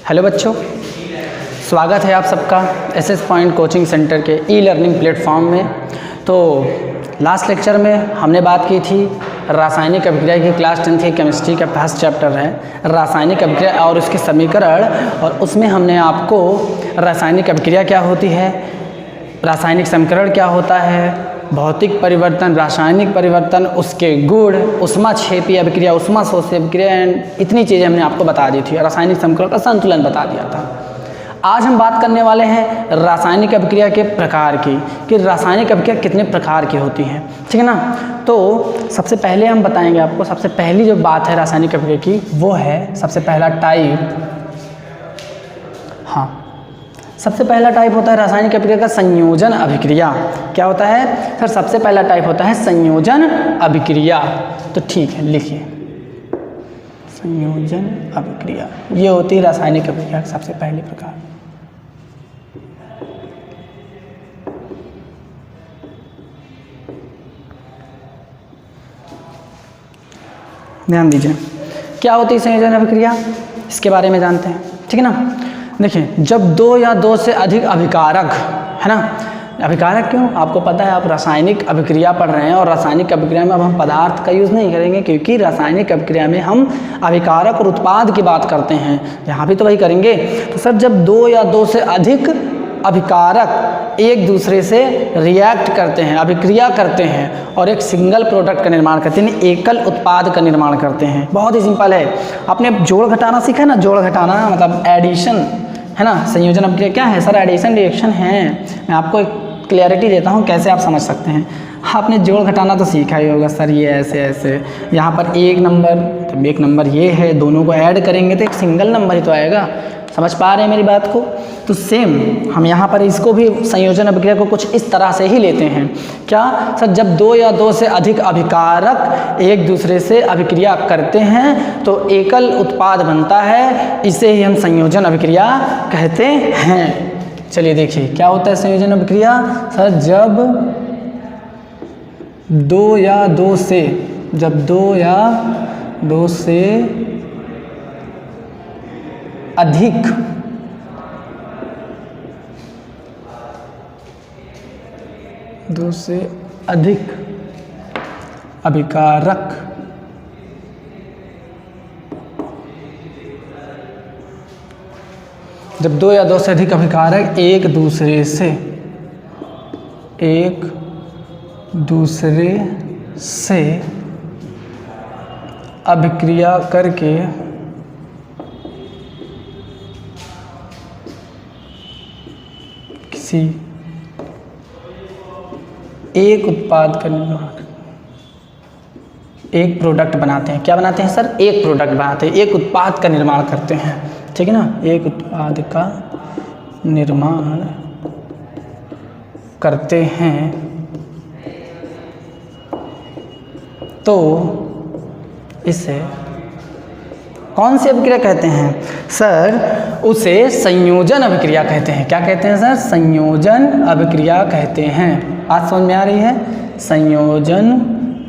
Hello बच्चों, स्वागत है आप सबका एसएस पॉइंट कोचिंग सेंटर के ई लर्निंग प्लेटफॉर्म में। तो लास्ट लेक्चर में हमने बात की थी रासायनिक अभिक्रिया की, क्लास 10 की केमिस्ट्री का फर्स्ट चैप्टर है रासायनिक अभिक्रिया और उसके समीकरण, और उसमें हमने आपको रासायनिक अभिक्रिया क्या होती है, रासायनिक समीकरण क्या होता है, भौतिक परिवर्तन, रासायनिक परिवर्तन, उसके गुण, ऊष्माक्षेपी अभिक्रिया, ऊष्मा शोषी अभिक्रिया, एंड इतनी चीज़ें हमने आपको बता दी थी। रासायनिक समीकरण का संतुलन बता दिया था। आज हम बात करने वाले हैं रासायनिक अभिक्रिया के प्रकार की, कि रासायनिक अभिक्रिया कितने प्रकार की होती हैं, ठीक है ना। तो सबसे पहले हम बताएंगे आपको, सबसे पहली जो बात है रासायनिक अभिक्रिया की वो है सबसे पहला टाइप, हाँ सबसे पहला टाइप होता है रासायनिक अभिक्रिया का संयोजन अभिक्रिया। क्या होता है सर? सबसे पहला टाइप होता है संयोजन अभिक्रिया। तो ठीक है, लिखिए संयोजन अभिक्रिया, ये होती है रासायनिक अभिक्रिया का सबसे पहले प्रकार। ध्यान दीजिए, क्या होती है संयोजन अभिक्रिया, इसके बारे में जानते हैं, ठीक है ना। देखिए, जब दो या दो से अधिक अभिकारक, है ना, अभिकारक क्यों, आपको पता है, आप रासायनिक अभिक्रिया पढ़ रहे हैं और रासायनिक अभिक्रिया में अब हम पदार्थ का यूज़ नहीं करेंगे, क्योंकि रासायनिक अभिक्रिया में हम अभिकारक और उत्पाद की बात करते हैं, यहाँ भी तो वही करेंगे। तो सर जब दो या दो से अधिक अभिकारक एक दूसरे से रिएक्ट करते हैं, अभिक्रिया करते हैं और एक सिंगल प्रोडक्ट का निर्माण करते हैं, एकल उत्पाद का निर्माण करते हैं। बहुत ही सिंपल है, आपने जोड़ घटाना सीखा है ना, जोड़ घटाना मतलब एडिशन, है ना। संयोजन अभिक्रिया क्या है सर? एडिशन रिएक्शन है। मैं आपको एक क्लैरिटी देता हूँ कैसे आप समझ सकते हैं। आपने जोड़ घटाना तो सीखा ही होगा सर, ये ऐसे ऐसे, यहाँ पर एक नंबर, तो एक नंबर ये है, दोनों को ऐड करेंगे तो एक सिंगल नंबर ही तो आएगा। समझ पा रहे हैं मेरी बात को? तो सेम हम यहाँ पर इसको भी संयोजन अभिक्रिया को कुछ इस तरह से ही लेते हैं। क्या सर? जब दो या दो से अधिक अभिकारक एक दूसरे से अभिक्रिया करते हैं तो एकल उत्पाद बनता है, इसे ही हम संयोजन अभिक्रिया कहते हैं। चलिए देखिए क्या होता है संयोजन अभिक्रिया। सर जब दो या दो से अधिक अभिकारक जब दो या दो से अधिक अभिकारक एक दूसरे से अभिक्रिया करके किसी एक उत्पाद का निर्माण, एक प्रोडक्ट बनाते हैं। क्या बनाते हैं सर? एक प्रोडक्ट बनाते हैं, एक उत्पाद का निर्माण करते हैं, ठीक है ना। एक उत्पाद का निर्माण करते हैं तो इसे कौन सी अभिक्रिया कहते हैं सर? उसे संयोजन अभिक्रिया कहते हैं। क्या कहते हैं सर? संयोजन अभिक्रिया कहते हैं। बात समझ में आ रही है? संयोजन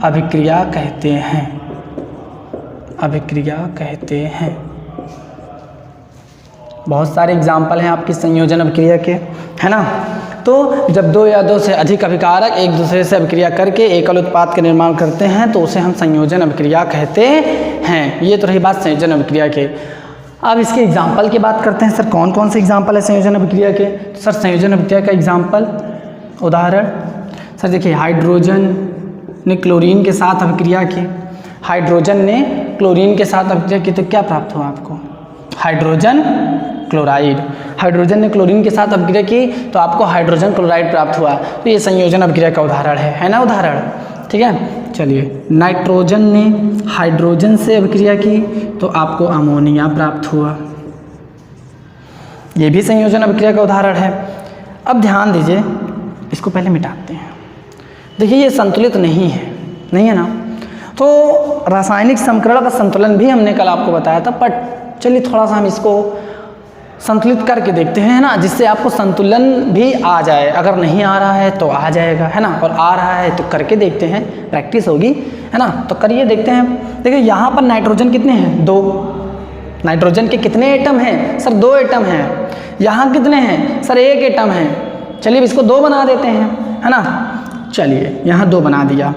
अभिक्रिया कहते हैं, अभिक्रिया कहते हैं। बहुत सारे एग्जाम्पल हैं आपकी संयोजन अभिक्रिया के, है ना। तो जब दो या दो से अधिक अभिकारक एक दूसरे से अभिक्रिया करके एकल उत्पाद का निर्माण करते हैं तो उसे हम संयोजन अभिक्रिया कहते हैं। ये तो रही बात संयोजन अभिक्रिया के। अब इसके एग्जाम्पल की बात करते हैं। सर कौन कौन से एग्जाम्पल है संयोजन अभिक्रिया के? तो सर संयोजन अभिक्रिया का एग्जाम्पल, उदाहरण, सर देखिए, हाइड्रोजन ने क्लोरीन के साथ अभिक्रिया की, हाइड्रोजन ने क्लोरीन के साथ अभिक्रिया की तो क्या प्राप्त हुआ आपको? Hydrogen chloride. हाइड्रोजन ने क्लोरीन के साथ अभिक्रिया की तो आपको हाइड्रोजन क्लोराइड प्राप्त हुआ। तो ये संयोजन अभिक्रिया का उदाहरण है ना, उदाहरण, ठीक है। चलिए, नाइट्रोजन ने हाइड्रोजन से अभिक्रिया की तो आपको अमोनिया प्राप्त हुआ, ये भी संयोजन अभिक्रिया का उदाहरण है। अब ध्यान दीजिए, इसको पहले मिटाते हैं। देखिए ये संतुलित नहीं है ना। तो रासायनिक समीकरण का संतुलन भी हमने कल आपको बताया था, पर चलिए थोड़ा सा हम इसको संतुलित करके देखते हैं, है ना, जिससे आपको संतुलन भी आ जाए। अगर नहीं आ रहा है तो आ जाएगा, है ना, और आ रहा है तो करके देखते हैं, प्रैक्टिस होगी, है ना। तो करिए, देखते हैं। देखिए यहाँ पर नाइट्रोजन कितने हैं? 2, नाइट्रोजन के कितने एटम हैं? सर 2 एटम हैं। यहाँ कितने हैं? सर 1 एटम है। चलिए इसको 2 बना देते हैं, है ना। चलिए यहाँ 2 बना दिया।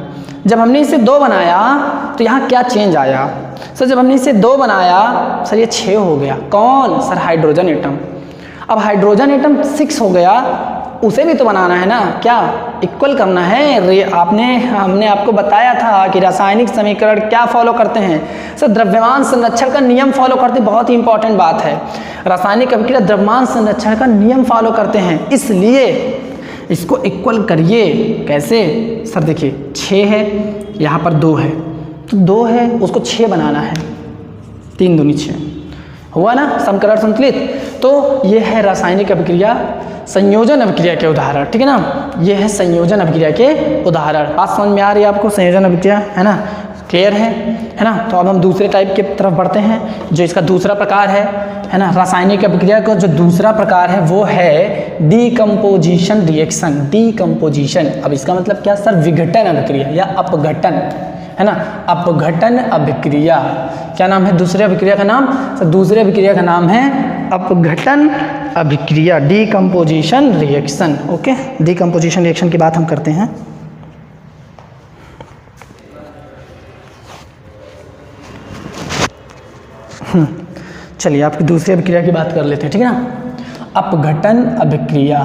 जब हमने इसे 2 बनाया तो यहाँ क्या चेंज आया? सर जब हमने इसे 2 बनाया सर ये 6 हो गया। कौन? Sir hydrogen atom. अब हाइड्रोजन एटम 6 हो गया, उसे भी तो बनाना है ना, क्या इक्वल करना है। हमने आपको बताया था कि रासायनिक समीकरण क्या फॉलो करते हैं? सर द्रव्यमान संरक्षण का नियम फॉलो करते हैं। बहुत ही इंपॉर्टेंट बात है, रासायनिक अभिक्रिया द्रव्यमान संरक्षण का नियम फॉलो करते हैं, इसलिए इसको इक्वल करिए। कैसे? सर देखिए 6 है, यहाँ पर 2 है, तो 2 है उसको 6 बनाना है। 3 दूनी 6 हुआ ना, समकरण संतुलित। तो ये है रासायनिक अभिक्रिया संयोजन अभिक्रिया के उदाहरण, ठीक है ना। ये है संयोजन अभिक्रिया के उदाहरण। बात समझ में आ रही है आपको? संयोजन अभिक्रिया, है ना, क्लियर है ना। तो अब हम दूसरे टाइप की तरफ बढ़ते हैं, जो इसका दूसरा प्रकार है ना। रासायनिक अभिक्रिया का जो दूसरा प्रकार है वो है डीकम्पोजिशन रिएक्शन। डीकम्पोजिशन, अब इसका मतलब क्या सर? विघटन अभिक्रिया या अपघटन, है ना, अपघटन अभिक्रिया। क्या नाम है दूसरे अभिक्रिया का नाम? सर दूसरे अभिक्रिया का नाम है अपघटन अभिक्रिया, decomposition reaction. Okay, decomposition reaction की बात हम करते हैं। चलिए आपकी दूसरी अभिक्रिया की बात कर लेते हैं, ठीक है ना। अपघटन अभिक्रिया,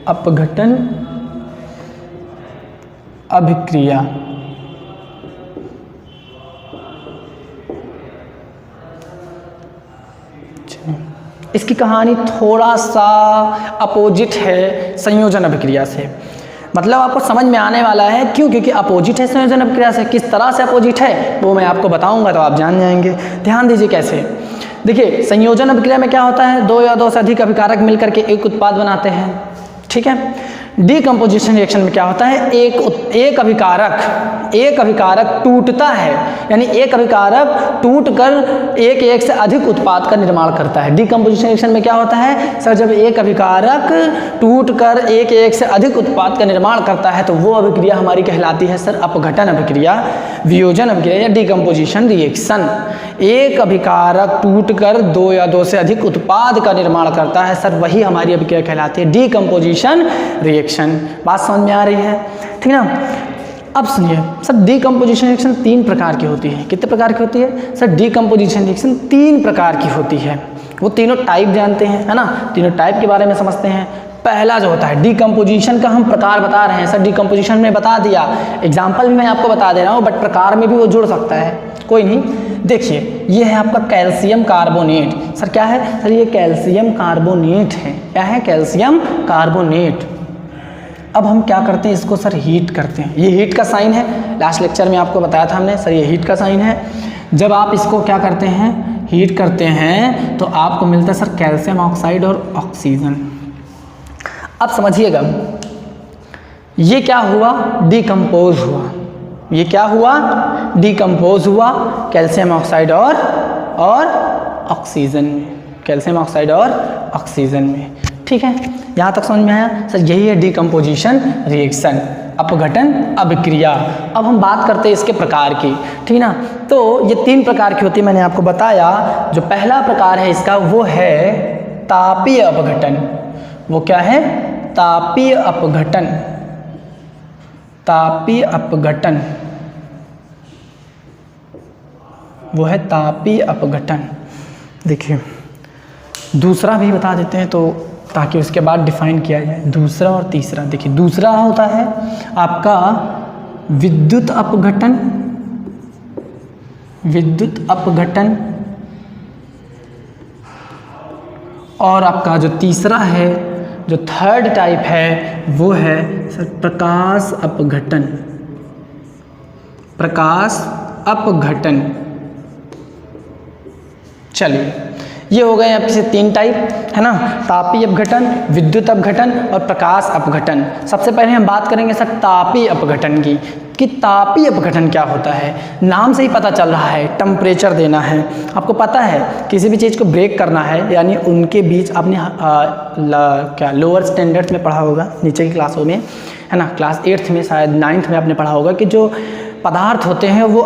अपघटन अभिक्रिया। इसकी कहानी थोड़ा सा अपोजिट है संयोजन अभिक्रिया से, मतलब आपको समझ में आने वाला है। क्यों? क्योंकि अपोजिट है संयोजन अभिक्रिया से। किस तरह से अपोजिट है वो मैं आपको बताऊंगा, तो आप जान जाएंगे। ध्यान दीजिए कैसे। देखिए संयोजन अभिक्रिया में क्या होता है? 2 या 2 से अधिक अभिकारक मिलकर के एक उत्पाद बनाते हैं, ठीक है। डीकम्पोजिशन रिएक्शन में क्या होता है? एक अभिकारक टूटता है, यानी एक अभिकारक टूटकर एक से अधिक उत्पाद का निर्माण करता है। डीकम्पोजिशन रिएक्शन में क्या होता है? सर जब एक अभिकारक टूटकर एक से अधिक उत्पाद का निर्माण करता है तो वो अभिक्रिया हमारी कहलाती है सर अपघटन अभिक्रिया, वियोजन अभिक्रिया या डीकम्पोजिशन रिएक्शन। एक अभिकारक टूटकर 2 या 2 से अधिक उत्पाद का निर्माण करता है सर, वही हमारी अभिक्रिया कहलाती है डीकम्पोजिशन रिएक्शन। बात समझ में आ रही है, ठीक है ना। अब सुनिए सर, डीकम्पोजिशन रिएक्शन 3 प्रकार की होती है। कितने प्रकार की होती है सर? डीकम्पोजिशन रिएक्शन 3 प्रकार की होती है। वो तीनों टाइप जानते हैं, है ना। तीनों टाइप के बारे में समझते हैं। पहला जो होता है डीकम्पोजिशन का हम प्रकार बता रहे हैं सर। डीकम्पोजिशन में बता दिया, एग्जाम्पल भी मैं आपको बता दे रहा हूँ, बट प्रकार में भी वो जुड़ सकता है, कोई नहीं। देखिए ये है आपका कैल्शियम कार्बोनेट। सर क्या है? सर ये कैल्शियम कार्बोनेट है। क्या है? Calcium carbonate. अब हम क्या करते हैं? इसको सर हीट करते हैं। ये हीट का साइन है, लास्ट लेक्चर में आपको बताया था हमने सर, ये हीट का साइन है। जब आप इसको क्या करते हैं? हीट करते हैं तो आपको मिलता है सर कैल्शियम ऑक्साइड और ऑक्सीजन। अब समझिएगा ये क्या हुआ? डीकम्पोज हुआ। ये क्या हुआ? डीकम्पोज हुआ कैल्शियम ऑक्साइड और ऑक्सीजन में, कैल्शियम ऑक्साइड और ऑक्सीजन में, ठीक है। यहाँ तक समझ में आया सर? यही है डीकम्पोजिशन रिएक्शन, अपघटन अभिक्रिया। अब हम बात करते हैं इसके प्रकार की, ठीक ना। तो ये 3 प्रकार की होती है, मैंने आपको बताया। जो पहला प्रकार है इसका वो है तापीय अपघटन। वो क्या है? तापीय अपघटन। तापीय अपघटन वो है तापीय अपघटन। देखिए दूसरा भी बता देते हैं तो ताकि उसके बाद डिफाइन किया जाए दूसरा और तीसरा। देखिए दूसरा होता है आपका विद्युत अपघटन, विद्युत अपघटन। और आपका जो तीसरा है, जो थर्ड टाइप है, वो है सर प्रकाश अपघटन। प्रकाश अपघटन। चलिए ये हो गए आपके 3 टाइप, है ना। तापीय अपघटन, विद्युत अपघटन और प्रकाश अपघटन। सबसे पहले हम बात करेंगे सर तापीय अपघटन की, कि तापीय अपघटन क्या होता है। नाम से ही पता चल रहा है, टेम्परेचर देना है। आपको पता है किसी भी चीज़ को ब्रेक करना है, यानी उनके बीच आपने क्या लोअर स्टैंडर्ड्स में पढ़ा होगा, नीचे की क्लासों में, है ना। क्लास 8th में शायद 9th में आपने पढ़ा होगा कि जो पदार्थ होते हैं वो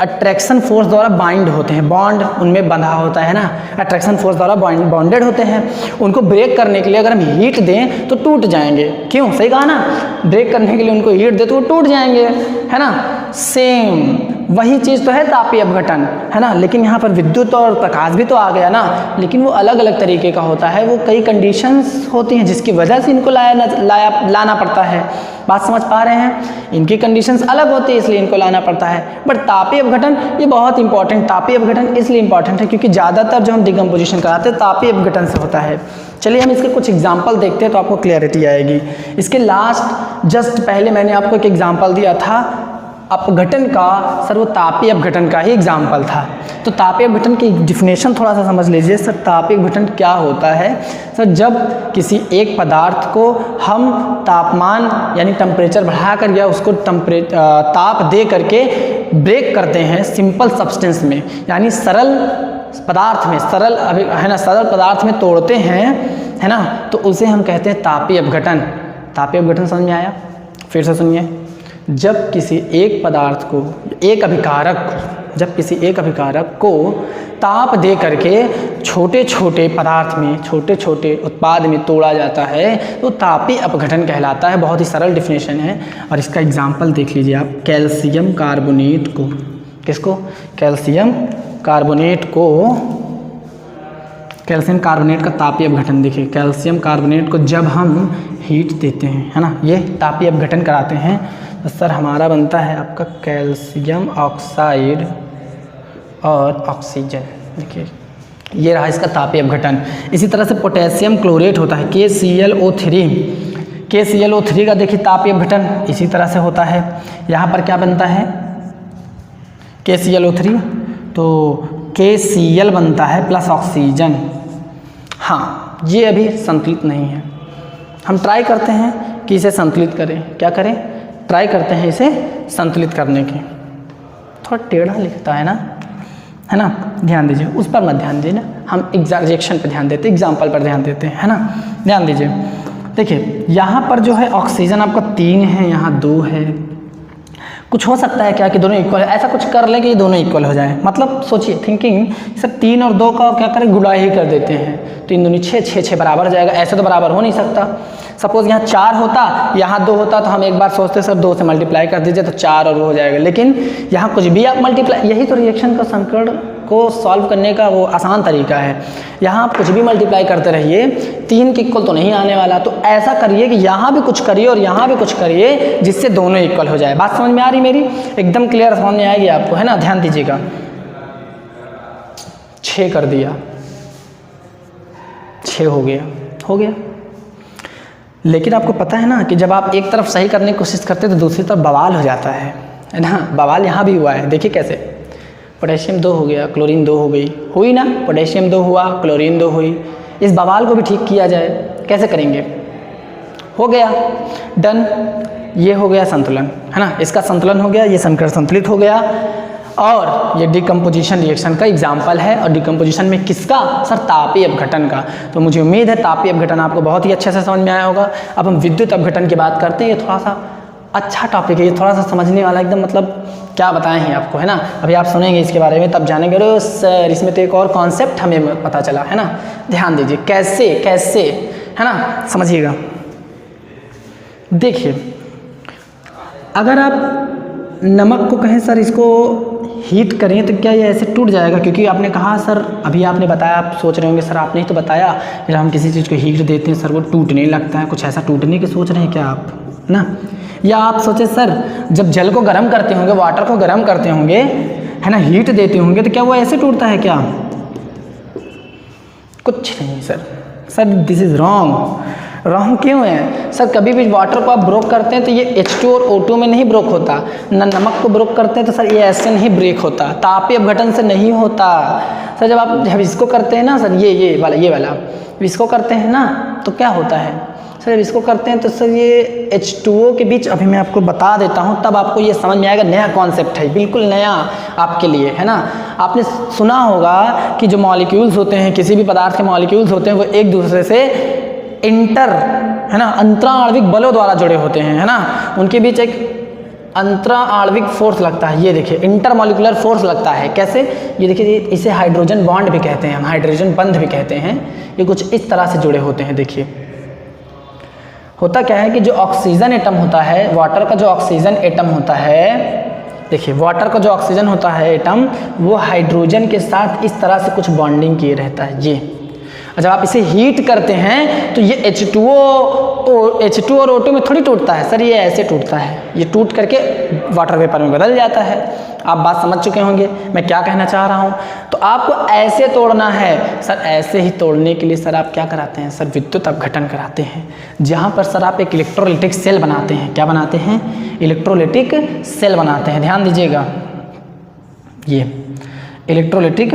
अट्रैक्शन फोर्स द्वारा बाइंड होते हैं, बॉन्ड उनमें बंधा होता है ना, अट्रैक्शन फोर्स द्वारा बॉन्डेड होते हैं। उनको ब्रेक करने के लिए अगर हम हीट दें तो टूट जाएंगे। क्यों? सही कहा ना, ब्रेक करने के लिए उनको हीट दे तो वो टूट जाएंगे, है ना। सेम वही चीज़ तो है तापीय अपघटन, है ना। लेकिन यहाँ पर विद्युत और प्रकाश भी तो आ गया ना, लेकिन वो अलग अलग तरीके का होता है। वो कई कंडीशंस होती हैं जिसकी वजह से इनको लाना पड़ता है। बात समझ पा रहे हैं? इनकी कंडीशंस अलग होती है इसलिए इनको लाना पड़ता है। बट तापीय अपघटन ये बहुत इंपॉर्टेंट, तापीय अपघटन इसलिए इंपॉर्टेंट है क्योंकि ज़्यादातर जो हम डिकम्पोजिशन कराते हैं तापीय अपघटन से होता है। चलिए हम इसके कुछ एग्जाम्पल देखते हैं तो आपको क्लैरिटी आएगी। इसके लास्ट जस्ट पहले मैंने आपको एक एग्जाम्पल दिया था अपघटन का, सर वो तापीय अपघटन का ही एग्जाम्पल था। तो तापीय अपघटन की डिफिनेशन थोड़ा सा समझ लीजिए। सर तापीय अपघटन क्या होता है? सर जब किसी एक पदार्थ को हम तापमान यानी टेम्परेचर बढ़ाकर या उसको ताप दे करके ब्रेक करते हैं सिंपल सब्सटेंस में, यानी सरल पदार्थ में, सरल है ना, सरल पदार्थ में तोड़ते हैं, है ना, तो उसे हम कहते हैं तापीय अपघटन। तापीय अपघटन समझ में आया? फिर से सुनिए। जब किसी एक पदार्थ को, एक अभिकारक, जब किसी एक अभिकारक को ताप दे करके छोटे छोटे पदार्थ में, छोटे छोटे उत्पाद में तोड़ा जाता है तो तापीय अपघटन कहलाता है। बहुत ही सरल डिफिनेशन है और इसका एग्जाम्पल देख लीजिए आप। कैल्शियम कार्बोनेट को, किसको? कैल्शियम कार्बोनेट को, कैल्शियम कार्बोनेट का तापीय अपघटन देखिए। कैल्शियम कार्बोनेट को जब हम हीट देते हैं, है ना, ये तापीय अपघटन कराते हैं तो सर हमारा बनता है आपका कैल्शियम ऑक्साइड और ऑक्सीजन। देखिए ये रहा इसका तापीय अपघटन। इसी तरह से पोटेशियम क्लोरेट होता है KClO3। KClO3 का देखिए तापीय अपघटन इसी तरह से होता है। यहाँ पर क्या बनता है? KClO3, तो KCl बनता है प्लस ऑक्सीजन। हाँ, ये अभी संतुलित नहीं है। हम ट्राई करते हैं कि इसे संतुलित करें। क्या करें? ट्राई करते हैं इसे संतुलित करने की। थोड़ा टेढ़ा लिखता है ना, ध्यान दीजिए, उस पर मत ध्यान दीजिए ना, हम रिएक्शन पर ध्यान देते हैं, एग्जाम्पल पर ध्यान देते हैं, है ना। ध्यान दीजिए, देखिए यहाँ पर जो है ऑक्सीजन आपका 3 है, यहाँ 2 है। कुछ हो सकता है क्या कि दोनों इक्वल है? ऐसा कुछ कर ले कि ये दोनों इक्वल हो जाए। मतलब सोचिए, थिंकिंग, सर 3 और 2 का क्या करें, गुणा ही कर देते हैं तो इन दोनों 6 बराबर हो जाएगा। ऐसे तो बराबर हो नहीं सकता। सपोज यहाँ 4 होता, यहाँ 2 होता तो हम एक बार सोचते सर 2 से मल्टीप्लाई कर दीजिए तो 4 और वो हो जाएगा। लेकिन यहाँ कुछ भी आप मल्टीप्लाई, यही तो रिएक्शन का संकट को सॉल्व करने का वो आसान तरीका है। यहाँ आप कुछ भी मल्टीप्लाई करते रहिए, 3 के इक्वल तो नहीं आने वाला। तो ऐसा करिए कि यहाँ भी कुछ करिए और यहाँ भी कुछ करिए जिससे दोनों इक्वल हो जाए। बात समझ में आ रही मेरी? एकदम क्लियर समझ में आएगी आपको, है ना। ध्यान दीजिएगा, 6 कर दिया, 6 हो गया। लेकिन आपको पता है ना कि जब आप एक तरफ सही करने की कोशिश करते हैं तो दूसरी तरफ बवाल हो जाता है ना। बवाल यहाँ भी हुआ है, देखिए कैसे। पोटेशियम 2 हो गया, क्लोरीन 2 हो गई, हुई ना। पोटेशियम 2 हुआ, क्लोरीन 2 हुई। इस बवाल को भी ठीक किया जाए, कैसे करेंगे? हो गया, डन। ये हो गया संतुलन, है ना। इसका संतुलन हो गया, ये समीकरण संतुलित हो गया। और ये डिकम्पोजिशन रिएक्शन का एग्जाम्पल है। और डिकम्पोजिशन में किसका? सर तापीय अपघटन का। तो मुझे उम्मीद है तापीय अपघटन आपको बहुत ही अच्छे से समझ में आया होगा। अब हम विद्युत अपघटन की बात करते हैं। ये थोड़ा सा अच्छा टॉपिक है, ये थोड़ा सा समझने वाला, एकदम मतलब क्या बताएं हैं आपको, है ना। अभी आप सुनेंगे इसके बारे में तब जानेंगे। अरे सर इसमें तो एक और कॉन्सेप्ट हमें पता चला, है ना। ध्यान दीजिए, कैसे, है ना, समझिएगा। देखिए, अगर आप नमक को कहें सर इसको हीट करें तो क्या ये ऐसे टूट जाएगा? क्योंकि आपने कहा सर, अभी आपने बताया, आप सोच रहे होंगे सर आपने ही तो बताया जब हम किसी चीज़ को हीट देते हैं सर वो टूटने लगता है। कुछ ऐसा टूटने की सोच रहे हैं क्या आप, ना? या आप सोचे सर जब जल को गर्म करते होंगे, वाटर को गर्म करते होंगे, है ना, हीट देते होंगे तो क्या वो ऐसे टूटता है क्या? कुछ नहीं सर दिस इज़ रॉन्ग क्यों है सर? कभी भी वाटर को आप ब्रोक करते हैं तो ये H2 और O2 में नहीं ब्रोक होता। नमक को ब्रोक करते हैं तो सर ये ऐसे नहीं ब्रेक होता, तापीय अपघटन से नहीं होता सर। जब इसको करते हैं ना सर, ये वाला इसको करते हैं ना तो क्या होता है सर? इसको करते हैं तो सर ये H2O के बीच, अभी मैं आपको बता देता हूँ तब आपको ये समझ में आएगा। नया कॉन्सेप्ट है, बिल्कुल नया आपके लिए, है ना। आपने सुना होगा कि जो मॉलिक्यूल्स होते हैं, किसी भी पदार्थ के मॉलिक्यूल्स होते हैं, वो एक दूसरे से है ना, अंतराणविक बलों द्वारा जुड़े होते हैं, है ना। उनके बीच एक अंतरा आणविक फोर्स लगता है, ये देखिए इंटरमॉलिक्यूलर फोर्स लगता है। कैसे? ये देखिए, इसे हाइड्रोजन बॉन्ड भी कहते हैं, हम हाइड्रोजन बंध भी कहते हैं। ये कुछ इस तरह से जुड़े होते हैं। देखिए होता क्या है कि जो ऑक्सीजन एटम होता है, वाटर का जो ऑक्सीजन एटम होता है, देखिए वाटर का जो ऑक्सीजन होता है एटम, वो हाइड्रोजन के साथ इस तरह से कुछ बॉन्डिंग किए रहता है। ये जब आप इसे हीट करते हैं तो ये H2O और O2 में थोड़ी टूटता है सर, ये ऐसे टूटता है, ये टूट करके वाटर वेपर में बदल जाता है। आप बात समझ चुके होंगे मैं क्या कहना चाह रहा हूँ। तो आपको ऐसे तोड़ना है सर, ऐसे ही तोड़ने के लिए सर आप क्या कराते हैं सर, विद्युत अपघटन कराते हैं, जहाँ पर सर आप एक इलेक्ट्रोलाइटिक सेल बनाते हैं। क्या बनाते हैं? इलेक्ट्रोलाइटिक सेल बनाते हैं। ध्यान दीजिएगा, ये इलेक्ट्रोलाइटिक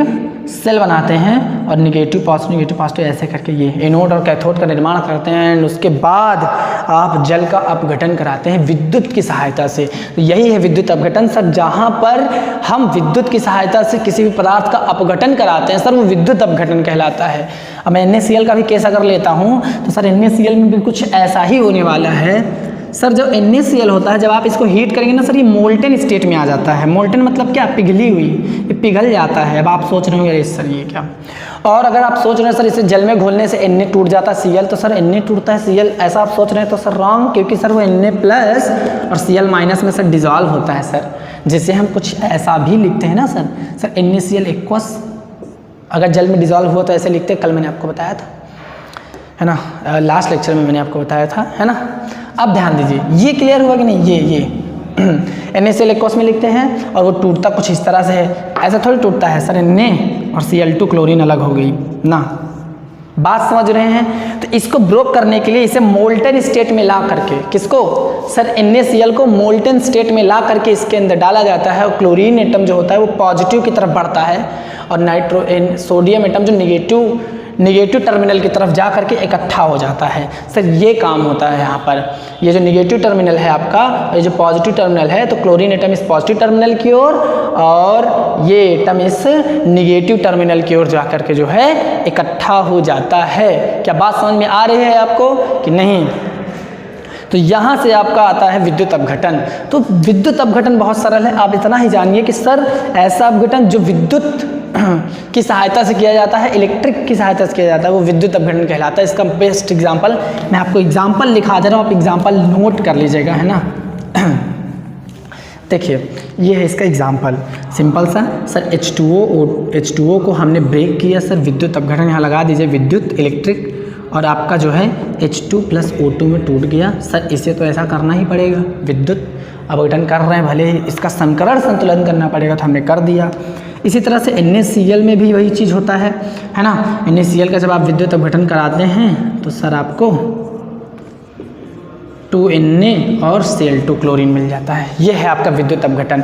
सेल बनाते हैं और नेगेटिव पॉजिटिव ऐसे करके ये एनोड और कैथोड का निर्माण करते हैं। उसके बाद आप जल का अपघटन कराते हैं विद्युत की सहायता से। तो यही है विद्युत अपघटन सर, जहाँ पर हम विद्युत की सहायता से किसी भी पदार्थ का अपघटन कराते हैं सर, वो विद्युत अपघटन कहलाता है। अब मैं NaCl का भी केस अगर लेता हूँ तो सर NaCl में भी कुछ ऐसा ही होने वाला है सर। जो NaCl होता है, जब आप इसको हीट करेंगे ना सर, ये मोल्टेन स्टेट में आ जाता है। मोल्टेन मतलब क्या? पिघली हुई, ये पिघल जाता है। अब आप सोच रहे होंगे सर ये क्या, और अगर आप सोच रहे हैं सर इसे जल में घोलने से Na टूट जाता है Cl, तो सर Na टूटता है Cl, ऐसा आप सोच रहे हैं तो सर रॉन्ग, क्योंकि सर वो Na प्लस और Cl माइनस में सर डिजॉल्व होता है सर। जैसे हम कुछ ऐसा भी लिखते हैं ना सर NaCl एक्वस, अगर जल में डिजॉल्व हुआ तो ऐसे लिखते हैं। कल मैंने आपको बताया था, है ना, लास्ट लेक्चर में मैंने आपको बताया था, है ना। अब ध्यान दीजिए, ये क्लियर हुआ कि नहीं? ये NaCl एक्वस में लिखते हैं और वो टूटता कुछ इस तरह से है, ऐसा थोड़ी टूटता है सर। Na और Cl2 क्लोरीन अलग हो गई ना, बात समझ रहे हैं? तो इसको ब्रोक करने के लिए इसे मोल्टेन स्टेट में ला करके, किसको सर NaCl को मोल्टेन स्टेट में ला करके इसके अंदर डाला जाता है, और क्लोरीन एटम जो होता है वो पॉजिटिव की तरफ बढ़ता है, और सोडियम एटम जो निगेटिव टर्मिनल की तरफ जा करके इकट्ठा हो जाता है सर। ये काम होता है यहाँ पर। ये जो निगेटिव टर्मिनल है आपका, ये जो पॉजिटिव टर्मिनल है, तो क्लोरीन एटम इस पॉजिटिव टर्मिनल की ओर और ये एटम इस निगेटिव टर्मिनल की ओर जा करके जो है इकट्ठा हो जाता है। क्या बात समझ में आ रही है आपको कि नहीं? तो यहाँ से आपका आता है विद्युत अपघटन। तो विद्युत अपघटन बहुत सरल है, आप इतना ही जानिए कि सर ऐसा अपघटन जो विद्युत की सहायता से किया जाता है, इलेक्ट्रिक की सहायता से किया जाता है, वो विद्युत अपघटन कहलाता है। इसका बेस्ट एग्जांपल मैं आपको एग्जांपल लिखा दे रहा हूँ, आप एग्जांपल नोट कर लीजिएगा, है ना। देखिए ये है इसका एग्जांपल, सिंपल सा सर H2O को हमने ब्रेक किया सर, विद्युत अपघटन यहाँ लगा दीजिए, विद्युत इलेक्ट्रिक, और आपका जो है H2 प्लस O2 में टूट गया सर। इसे तो ऐसा करना ही पड़ेगा, विद्युत अपघटन कर रहे हैं, भले ही इसका संकरण संतुलन करना पड़ेगा, तो हमने कर दिया। इसी तरह से NaCl में भी वही चीज़ होता है ना। NaCl का जब आप विद्युत अपघटन कराते हैं तो सर आपको 2Na और Cl2 क्लोरीन मिल जाता है। ये है आपका विद्युत अपघटन,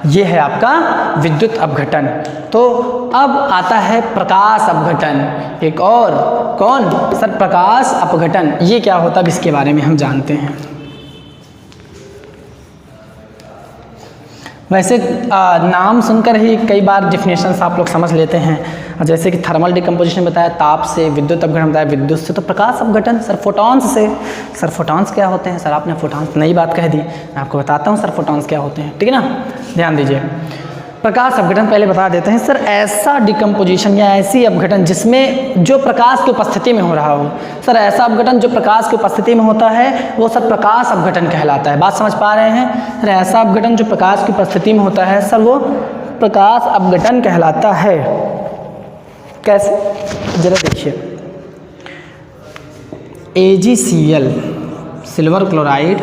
ये है आपका विद्युत अपघटन। तो अब आता है प्रकाश अपघटन, एक और कौन सर? प्रकाश अपघटन। ये क्या होता है इसके बारे में हम जानते हैं। वैसे नाम सुनकर ही कई बार डिफिनेशंस आप लोग समझ लेते हैं, जैसे कि थर्मल डिकम्पोजिशन बताया ताप से, विद्युत अपघटन बताया विद्युत से, तो प्रकाश अपघटन सर फोटॉन्स से। सर फोटॉन्स क्या होते हैं? सर आपने फोटॉन्स नई बात कह दी, मैं आपको बताता हूँ सर फोटॉन्स क्या होते हैं, ठीक है ना। ध्यान दीजिए, प्रकाश अपघटन पहले बता देते हैं सर, ऐसा डिकम्पोजिशन या ऐसी अपघटन जिसमें जो प्रकाश की उपस्थिति में हो रहा हो। सर ऐसा अपघटन जो प्रकाश की उपस्थिति में होता है वो सर प्रकाश अपघटन कहलाता है। बात समझ पा रहे हैं? सर ऐसा अपघटन जो प्रकाश की उपस्थिति में होता है सर वो प्रकाश अपघटन कहलाता है। कैसे? जरा देखिए, AgCl सिल्वर क्लोराइड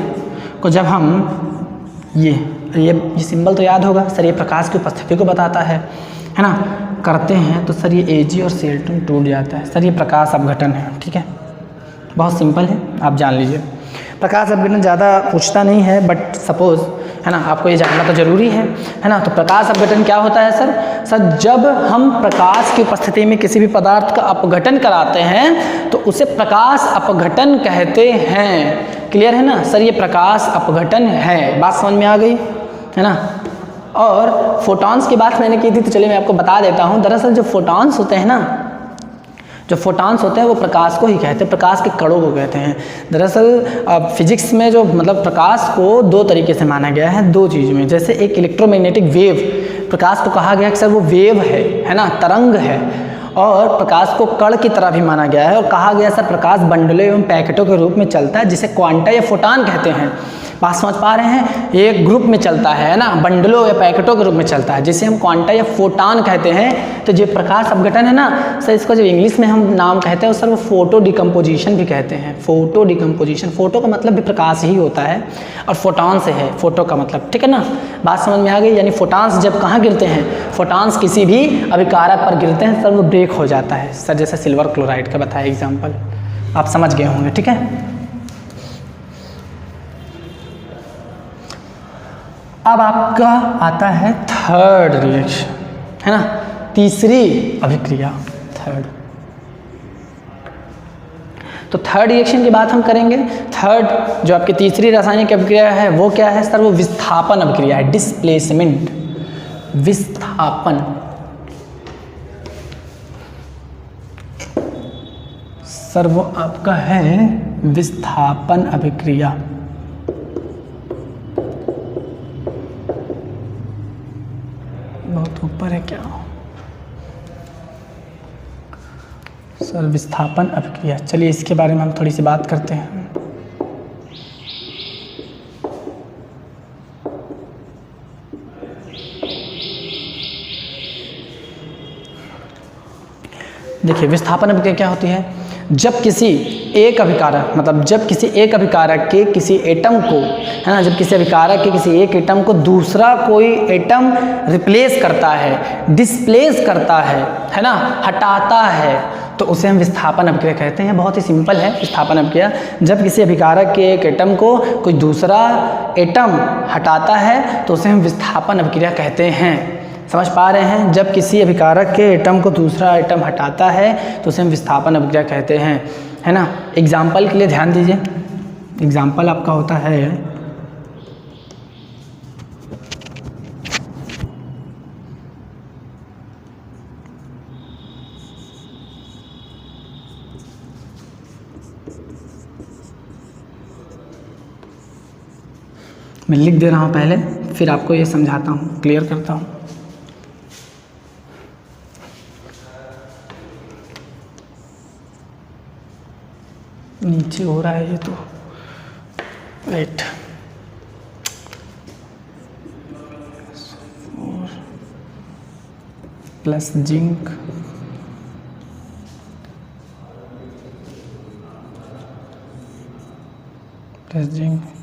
को जब हम ये सिंबल तो याद होगा सर, ये प्रकाश की उपस्थिति को बताता है ना, करते हैं तो सर ये Ag और Cl2 टूट जाता है सर, ये प्रकाश अपघटन है। ठीक है, बहुत सिंपल है, आप जान लीजिए। प्रकाश अपघटन ज़्यादा पूछता नहीं है, बट सपोज है ना आपको ये जानना तो ज़रूरी है ना। तो प्रकाश अपघटन क्या होता है सर? सर जब हम प्रकाश की उपस्थिति में किसी भी पदार्थ का अपघटन कराते हैं तो उसे प्रकाश अपघटन कहते हैं। क्लियर है ना सर? ये प्रकाश अपघटन है, बात समझ में आ गई है ना। और फोटॉन्स की बात मैंने की थी, तो चलिए मैं आपको बता देता हूँ। दरअसल जो फोटॉन्स होते हैं ना, जो फोटॉन्स होते हैं वो प्रकाश को ही कहते हैं, प्रकाश के कणों को कहते हैं। दरअसल फिजिक्स में जो मतलब प्रकाश को दो तरीके से माना गया है, दो चीज़ में। जैसे एक इलेक्ट्रोमैग्नेटिक वेव, प्रकाश को कहा गया कि सर वो वेव है ना, तरंग है। और प्रकाश को कण की तरह भी माना गया है और कहा गया सर प्रकाश बंडलों एवं पैकेटों के रूप में चलता है, जिसे क्वांटा या फोटॉन कहते हैं। बात समझ पा रहे हैं? एक ग्रुप में चलता है ना, बंडलों या पैकेटों के रूप में चलता है, जिसे हम क्वांटा या फोटॉन कहते हैं। तो जो प्रकाश अपघटन है ना सर, इसको जो इंग्लिश में हम नाम कहते हैं सर वो फोटो डिकम्पोजिशन भी कहते हैं। फोटो डिकम्पोजिशन, फोटो का मतलब भी प्रकाश ही होता है और फोटॉन से है फोटो का मतलब, ठीक है ना। बात समझ में आ गई? यानी फोटॉन्स जब कहाँ गिरते हैं, फोटॉन्स किसी भी अभिकारक पर गिरते हैं सर वो ब्रेक हो जाता है सर, जैसे सिल्वर क्लोराइड का बताया एग्जाम्पल, आप समझ गए होंगे, ठीक है। अब आपका आता है थर्ड रिएक्शन, है ना, तीसरी अभिक्रिया, थर्ड। तो थर्ड रिएक्शन की बात हम करेंगे। थर्ड जो आपकी तीसरी रासायनिक अभिक्रिया है वो क्या है सर? वो विस्थापन अभिक्रिया है, डिस्प्लेसमेंट, विस्थापन। सर वो आपका है विस्थापन अभिक्रिया। बहुत ऊपर है क्या सर? विस्थापन अभिक्रिया, चलिए इसके बारे में हम थोड़ी सी बात करते हैं। देखिए विस्थापन अभिक्रिया क्या होती है? जब किसी एक अभिकारक, मतलब जब किसी एक अभिकारक के किसी एटम को, है ना, जब किसी अभिकारक के किसी एक एटम को दूसरा कोई एटम रिप्लेस करता है, डिस्प्लेस करता है ना, हटाता है, तो उसे हम विस्थापन अभिक्रिया कहते हैं। बहुत ही सिंपल है विस्थापन अभिक्रिया। जब किसी अभिकारक के एक एटम को कोई दूसरा एटम हटाता है तो उसे हम विस्थापन अभिक्रिया कहते हैं। समझ पा रहे हैं? जब किसी अभिकारक के एटम को दूसरा एटम हटाता है तो उसे हम विस्थापन अभिक्रिया कहते हैं, है ना। एग्जाम्पल के लिए ध्यान दीजिए, एग्जाम्पल आपका होता है मैं लिख दे रहा हूँ पहले, फिर आपको ये समझाता हूँ, क्लियर करता हूँ। नीचे हो रहा है ये तो, वेट, प्लस जिंक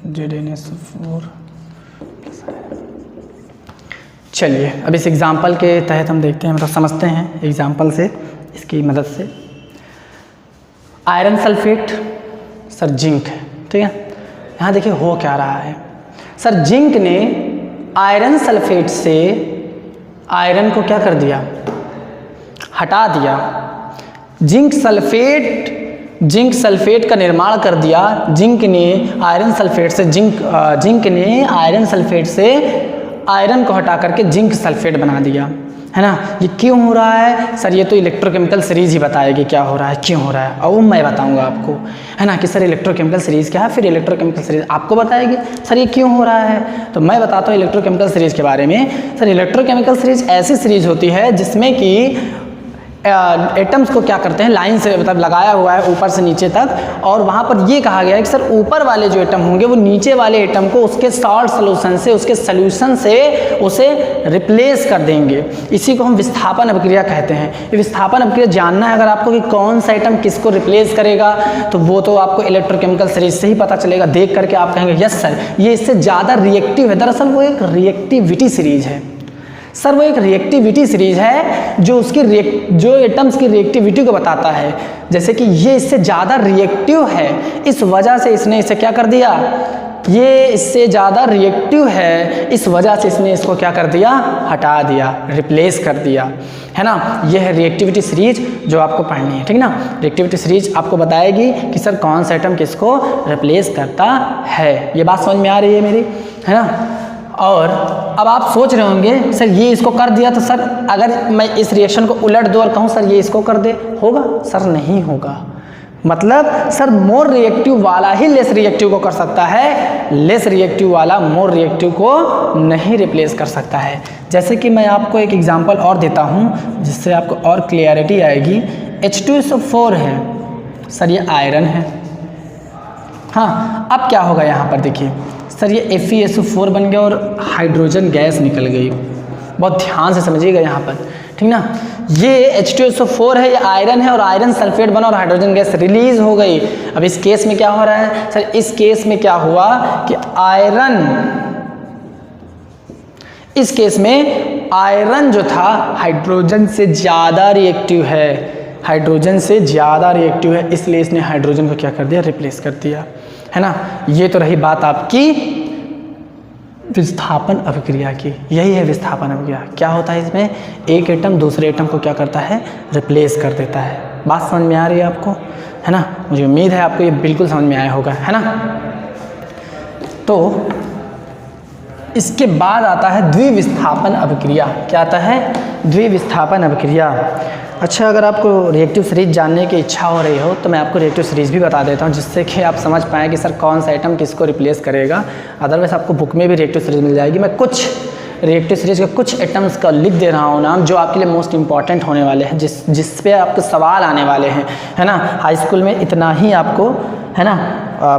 ZnSO4। चलिए अब इस एग्जाम्पल के तहत हम देखते हैं, मतलब समझते हैं एग्जाम्पल से, इसकी मदद से। आयरन सल्फेट सर जिंक है, ठीक है। यहाँ देखिए हो क्या रहा है सर, जिंक ने आयरन सल्फेट से आयरन को क्या कर दिया, हटा दिया। जिंक सल्फेट का निर्माण कर दिया। जिंक ने आयरन सल्फेट से आयरन को हटा करके जिंक सल्फेट बना दिया, है ना। ये क्यों हो रहा है सर? ये तो इलेक्ट्रोकेमिकल सीरीज ही बताएगी क्या हो रहा है, क्यों हो रहा है, और वो मैं बताऊंगा आपको, है ना, कि सर इलेक्ट्रोकेमिकल सीरीज क्या है, फिर इलेक्ट्रोकेमिकल सीरीज आपको बताएगी सर ये क्यों हो रहा है। तो मैं बताता हूँ इलेक्ट्रोकेमिकल सीरीज के बारे में। सर इलेक्ट्रोकेमिकल सीरीज ऐसी सीरीज होती है जिसमें कि एटम्स को क्या करते हैं, लाइन से मतलब लगाया हुआ है ऊपर से नीचे तक, और वहाँ पर ये कहा गया है कि सर ऊपर वाले जो एटम होंगे वो नीचे वाले एटम को उसके सॉल्ट सोल्यूशन से, उसके सोल्यूशन से उसे रिप्लेस कर देंगे। इसी को हम विस्थापन अभिक्रिया कहते हैं। ये विस्थापन अभिक्रिया जानना है अगर आपको कि कौन सा एटम किसको रिप्लेस करेगा, तो वो तो आपको इलेक्ट्रोकेमिकल सीरीज से ही पता चलेगा। देख करके आप कहेंगे यस सर ये इससे ज़्यादा रिएक्टिव है। दरअसल वो एक रिएक्टिविटी सीरीज है सर, वो एक रिएक्टिविटी सीरीज है जो उसकी जो एटम्स की रिएक्टिविटी को बताता है। जैसे कि ये इससे ज़्यादा रिएक्टिव है, इस वजह से इसने इसे क्या कर दिया, ये इससे ज़्यादा रिएक्टिव है, इस वजह से इसने इसको क्या कर दिया, हटा दिया, रिप्लेस कर दिया, है ना। ये है रिएक्टिविटी सीरीज जो आपको पढ़नी है, ठीक ना। रिएक्टिविटी सीरीज आपको बताएगी कि सर कौन सा एटम किसको रिप्लेस करता है। ये बात समझ में आ रही है मेरी, है ना। और अब आप सोच रहे होंगे सर ये इसको कर दिया, तो सर अगर मैं इस रिएक्शन को उलट दूँ और कहूँ सर ये इसको कर दे, होगा? सर नहीं होगा। मतलब सर मोर रिएक्टिव वाला ही लेस रिएक्टिव को कर सकता है, लेस रिएक्टिव वाला मोर रिएक्टिव को नहीं रिप्लेस कर सकता है। जैसे कि मैं आपको एक एग्जांपल और देता हूँ जिससे आपको और क्लियरिटी आएगी। H2SO4 है सर, ये आयरन है। हाँ, अब क्या होगा यहाँ पर देखिए सर, ये FeSO4 बन गया और हाइड्रोजन गैस निकल गई। बहुत ध्यान से समझिएगा यहाँ पर, ठीक ना। ये H2SO4 है, ये आयरन है और आयरन सल्फेट बना और हाइड्रोजन गैस रिलीज हो गई। अब इस केस में क्या हो रहा है सर, इस केस में क्या हुआ कि आयरन, इस केस में आयरन जो था हाइड्रोजन से ज़्यादा रिएक्टिव है, हाइड्रोजन से ज़्यादा रिएक्टिव है, इसलिए इसने हाइड्रोजन को क्या कर दिया, रिप्लेस कर दिया, है ना। ये तो रही बात आपकी विस्थापन अभिक्रिया की। यही है विस्थापन अभिक्रिया। क्या होता है इसमें, एक एटम दूसरे एटम को क्या करता है, रिप्लेस कर देता है। बात समझ में आ रही है आपको, है ना। मुझे उम्मीद है आपको ये बिल्कुल समझ में आया होगा, है ना। तो इसके बाद आता है द्विविस्थापन अभिक्रिया। क्या आता है, द्विविस्थापन अभिक्रिया। अच्छा, अगर आपको रिएक्टिव सीरीज जानने की इच्छा हो रही हो तो मैं आपको रिएक्टिव सीरीज भी बता देता हूँ, जिससे कि आप समझ पाएँ कि सर कौन सा आइटम किसको रिप्लेस करेगा। अदरवाइज आपको बुक में भी रिएक्टिव सीरीज मिल जाएगी। मैं कुछ रिएक्टिव सीरीज के कुछ आइटम्स का लिख दे रहा हूँ नाम, जो आपके लिए मोस्ट इंपॉर्टेंट होने वाले हैं, जिस पे आपके सवाल आने वाले हैं, है ना। हाई स्कूल में इतना ही आपको, है ना,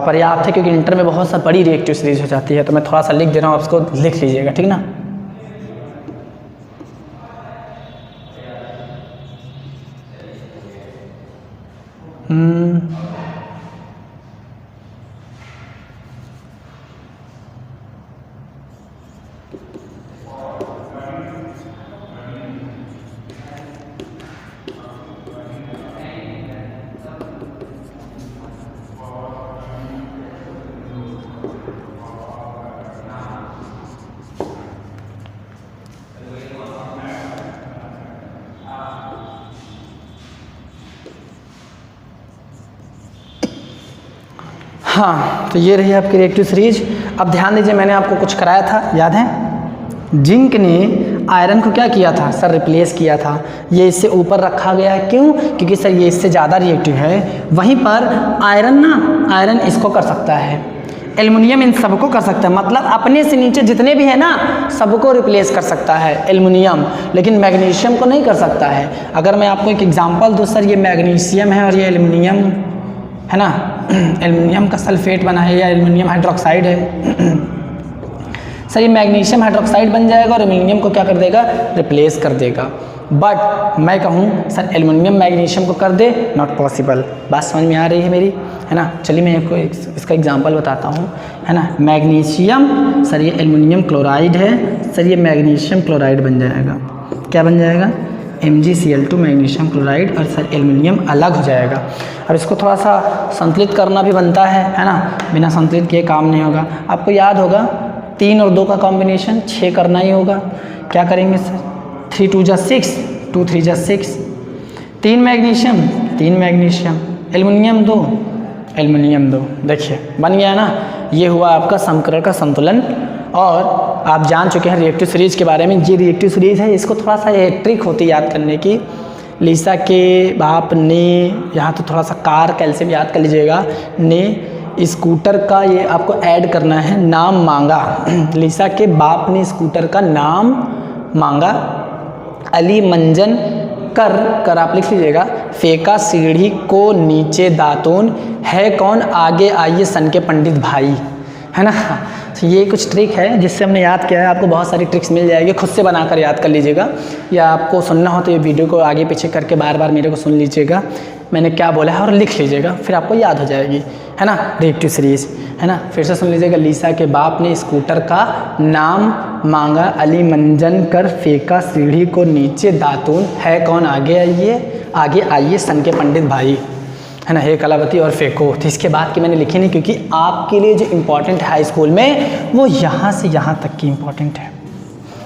पर्याप्त है, क्योंकि इंटर में बहुत सा बड़ी रिएक्टिव सीरीज हो जाती है। तो मैं थोड़ा सा लिख दे रहा हूँ, आप उसको लिख लीजिएगा, ठीक ना। हाँ, तो ये रही आपकी रिएक्टिव सीरीज। अब ध्यान दीजिए, मैंने आपको कुछ कराया था, याद है। जिंक ने आयरन को क्या किया था सर, रिप्लेस किया था। ये इससे ऊपर रखा गया है, क्यों, क्योंकि सर ये इससे ज़्यादा रिएक्टिव है। वहीं पर आयरन ना, आयरन इसको कर सकता है, एल्युमिनियम इन सबको कर सकता है। मतलब अपने से नीचे जितने भी है ना, सबको रिप्लेस कर सकता है एल्युमिनियम, लेकिन मैग्नीशियम को नहीं कर सकता है। अगर मैं आपको एक एग्जांपल दूँ, सर ये मैग्नीशियम है और ये एल्युमिनियम है ना, एल्युमिनियम का सल्फेट बना है या एल्युमिनियम हाइड्रोक्साइड है। सर ये मैग्नीशियम हाइड्रोक्साइड बन जाएगा और एल्युमिनियम को क्या कर देगा, रिप्लेस कर देगा। बट मैं कहूँ सर एल्युमिनियम मैग्नीशियम को कर दे, नॉट पॉसिबल। बात समझ में आ रही है मेरी, है ना। चलिए मैं आपको इसका एग्जांपल बताता हूँ, है ना। मैग्नीशियम, सर ये एल्युमिनियम क्लोराइड है, सर ये मैग्नीशियम क्लोराइड बन जाएगा। क्या बन जाएगा, MgCl2 मैग्नीशियम क्लोराइड, और सर एल्युमिनियम अलग हो जाएगा। अब इसको थोड़ा सा संतुलित करना भी बनता है ना। बिना संतुलित किए काम नहीं होगा। आपको याद होगा 3 और 2 का कॉम्बिनेशन 6 करना ही होगा। क्या करेंगे सर, 3 2 जा 6, 2 3 जा 6, 3 मैग्नीशियम, 3 मैग्नीशियम, एल्युमिनियम 2, एल्युमिनियम 2। देखिए बन गया ना, ये हुआ आपका समकरण का संतुलन। और आप जान चुके हैं रिएक्टिव सीरीज के बारे में। ये रिएक्टिव सीरीज है, इसको थोड़ा सा एक ट्रिक होती है याद करने की। लीसा के बाप ने, यहाँ तो थोड़ा सा कार कैल्शियम याद कर लीजिएगा, ने स्कूटर का ये आपको ऐड करना है, नाम मांगा। लीसा के बाप ने स्कूटर का नाम मांगा, अली मंजन कर आप लिख लीजिएगा, फेंका सीढ़ी को नीचे दातून, है कौन आगे आइए सन के पंडित भाई, है ना। तो ये कुछ ट्रिक है जिससे हमने याद किया है। आपको बहुत सारी ट्रिक्स मिल जाएगी, खुद से बनाकर याद कर लीजिएगा, या आपको सुनना हो तो ये वीडियो को आगे पीछे करके बार बार मेरे को सुन लीजिएगा, मैंने क्या बोला है, और लिख लीजिएगा, फिर आपको याद हो जाएगी, है ना। रिएक्टिव सीरीज, है ना। फिर से सुन लीजिएगा, लीसा के बाप ने स्कूटर का नाम मांगा, अली मंजन कर फेंका सीढ़ी को नीचे दातून, है कौन आगे आइए सन के पंडित भाई, है ना। हे कलावती और फेंको। तो इसके बाद की मैंने लिखी नहीं, क्योंकि आपके लिए जो इम्पोर्टेंट है हाई स्कूल में, वो यहाँ से यहाँ तक की इम्पोर्टेंट है,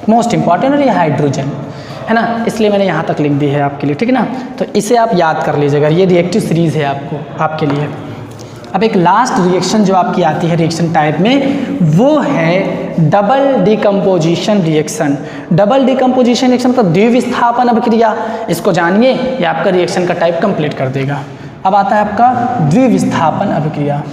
मोस्ट इम्पॉर्टेंट, और ये हाइड्रोजन, है ना। इसलिए मैंने यहाँ तक लिख दी है आपके लिए, ठीक है ना। तो इसे आप याद कर लीजिएगा, ये रिएक्टिव सीरीज़ है आपके लिए। अब एक लास्ट रिएक्शन जो आपकी आती है रिएक्शन टाइप में, वो है double decomposition reaction. Double decomposition reaction मतलब द्विविस्थापन अभिक्रिया। इसको जानिए, ये आपका रिएक्शन का टाइप कंप्लीट कर देगा। अब आता है आपका द्विविस्थापन अभिक्रिया।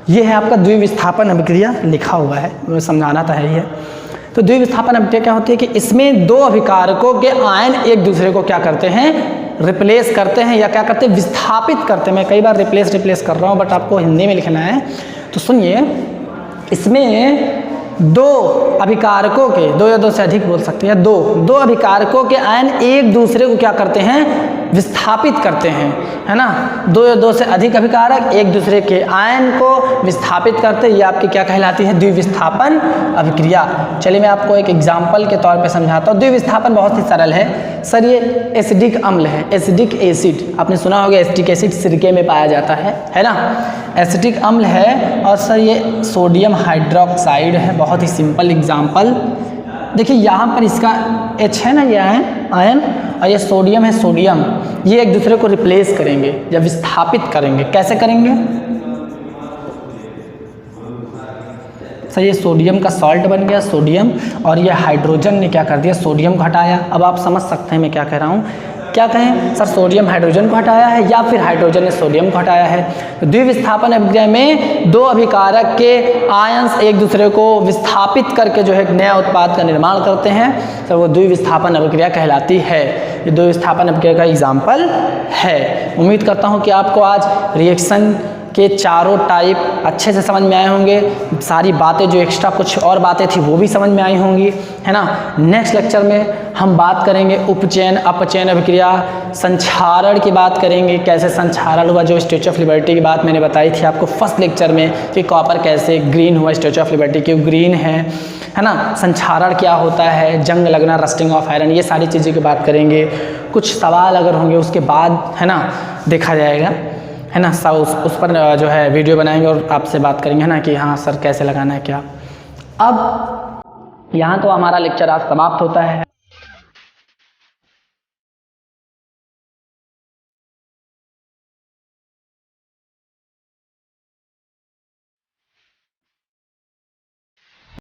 ये है आपका द्विविस्थापन अभिक्रिया, लिखा हुआ है, वो समझाना तो है ही है। तो द्विविस्थापन अभिक्रिया क्या होती है कि इसमें दो अभिकारकों के आयन एक दूसरे को क्या करते हैं, रिप्लेस करते हैं, या क्या करते हैं, विस्थापित करते हैं। मैं कई बार रिप्लेस कर रहा हूँ, बट आपको हिंदी में लिखना है। तो सुनिए, इसमें दो अभिकारकों के, दो या दो से अधिक बोल सकते हैं, दो अभिकारकों के आयन एक दूसरे को क्या करते हैं, विस्थापित करते हैं, है ना। दो या दो से अधिक अभिकारक एक दूसरे के आयन को विस्थापित करते हैं, ये आपकी क्या कहलाती है, द्विविस्थापन अभिक्रिया। चलिए मैं आपको एक एग्जाम्पल के तौर पे समझाता हूँ। द्विविस्थापन बहुत ही सरल है सर। ये एसिडिक अम्ल है, एसिडिक एसिड, आपने सुना होगा एसिटिक एसिड सिरके में पाया जाता है ना। एसिडिक अम्ल है, और सर ये सोडियम हाइड्रोक्साइड है। बहुत ही सिंपल एग्जाम्पल देखिए, यहाँ पर इसका H है ना, ये आयन, और ये सोडियम है, सोडियम, ये एक दूसरे को रिप्लेस करेंगे या विस्थापित करेंगे। कैसे करेंगे सर, ये सोडियम का सॉल्ट बन गया सोडियम, और ये हाइड्रोजन ने क्या कर दिया, सोडियम को हटाया। अब आप समझ सकते हैं मैं क्या कह रहा हूँ। क्या कहें सर, सोडियम हाइड्रोजन को हटाया है या फिर हाइड्रोजन ने सोडियम को हटाया है। तो द्विविस्थापन अभिक्रिया में दो अभिकारक के आयंस एक दूसरे को विस्थापित करके जो है एक नया उत्पाद का निर्माण करते हैं, तो वो द्विविस्थापन अभिक्रिया कहलाती है। ये द्विविस्थापन अभिक्रिया का एग्जाम्पल है। उम्मीद करता हूँ कि आपको आज रिएक्शन के चारों टाइप अच्छे से समझ में आए होंगे। सारी बातें जो एक्स्ट्रा कुछ और बातें थी वो भी समझ में आई होंगी, है ना। नेक्स्ट लेक्चर में हम बात करेंगे उपचयन अपचयन अभिक्रिया, संक्षारण की बात करेंगे, कैसे संक्षारण हुआ। जो स्टैच्यू ऑफ लिबर्टी की बात मैंने बताई थी आपको फर्स्ट लेक्चर में कि कॉपर कैसे ग्रीन हुआ, स्टैच्यू ऑफ लिबर्टी क्यों ग्रीन है ना। संक्षारण क्या होता है, जंग लगना, रस्टिंग ऑफ आयरन, ये सारी चीज़ें की बात करेंगे। कुछ सवाल अगर होंगे उसके बाद, है ना, देखा जाएगा, है ना। उस पर जो है वीडियो बनाएंगे और आपसे बात करेंगे, है ना, कि हाँ सर कैसे लगाना है क्या। अब यहाँ तो हमारा लेक्चर आज समाप्त होता है।